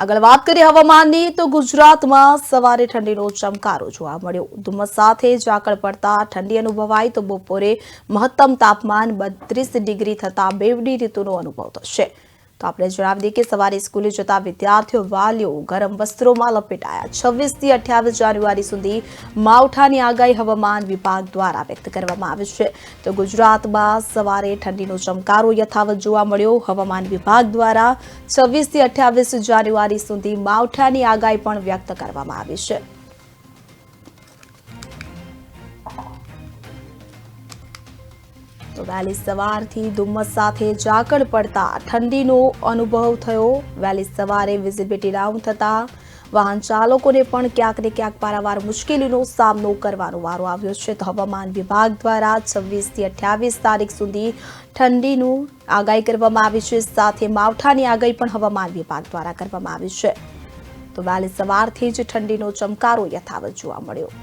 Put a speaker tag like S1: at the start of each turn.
S1: આગળ વાત કરીએ હવામાનની તો ગુજરાતમાં સવારે ઠંડીનો ચમકારો જોવા મળ્યો। ધુમ્મસ સાથે ઝાકળ પડતા ઠંડી અનુભવાઈ તો બપોરે મહત્તમ તાપમાન 32 ડિગ્રી થતા બેવડી ઋતુનો અનુભવ થશે। તો આપણે જણાવી દઈએ કે સવારે સ્કૂલે જતા વિદ્યાર્થીઓ વાલીઓ ગરમ વસ્ત્રોમાં લપેટાયા। 26 થી 28 જાન્યુઆરી સુધી માવઠાની આગાહી હવામાન વિભાગ દ્વારા વ્યક્ત કરવામાં આવી છે। તો ગુજરાતમાં સવારે ઠંડીનો ચમકારો યથાવત જોવા મળ્યો। હવામાન વિભાગ દ્વારા 26 થી 28 જાન્યુઆરી સુધી માવઠાની આગાહી પણ વ્યક્ત કરવામાં આવી છે। તો વહેલી સવારથી ધુમ્મસ સાથે ઝાકળ પડતા ઠંડીનો અનુભવ થયો। વહેલી સવારે વિઝિબિલિટી ડાઉન થતા વાહન ચાલકોને પણ ક્યાંક ને ક્યાંક પારાવાર મુશ્કેલીનો સામનો કરવાનો વારો આવ્યો છે। તો હવામાન વિભાગ દ્વારા 26 થી 28 તારીખ સુધી ઠંડીનું આગાહી કરવામાં આવી છે। સાથે માવઠાની આગાહી પણ હવામાન વિભાગ દ્વારા કરવામાં આવી છે। તો વહેલી સવારથી જ ઠંડીનો ચમકારો યથાવત જોવા મળ્યો।